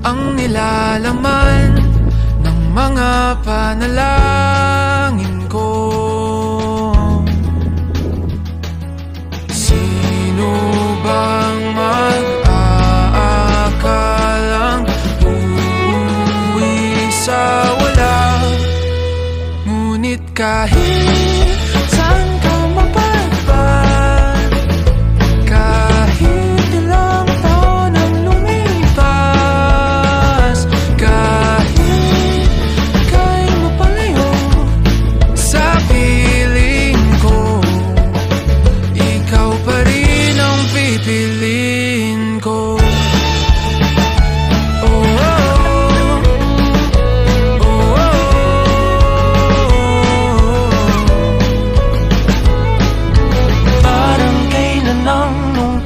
ang nilalaman ng mga panalangin ko. Sino bang mag-aakalang uuwi sa wala? Ngunit kahit saan ka mapadpad, kahit ilang taon ang lumipas, kahit ika'y mapalayo sa piling ko, ikaw pa rin ang pipiliin ko.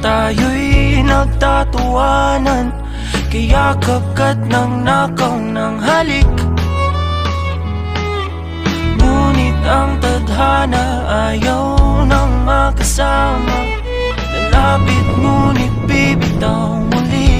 Tayo'y nagtatawanan, kaya kagat ng nakaw ng halik. Ngunit ang tadhana ayaw nang makasama, lalapit ngunit bibitaw muli.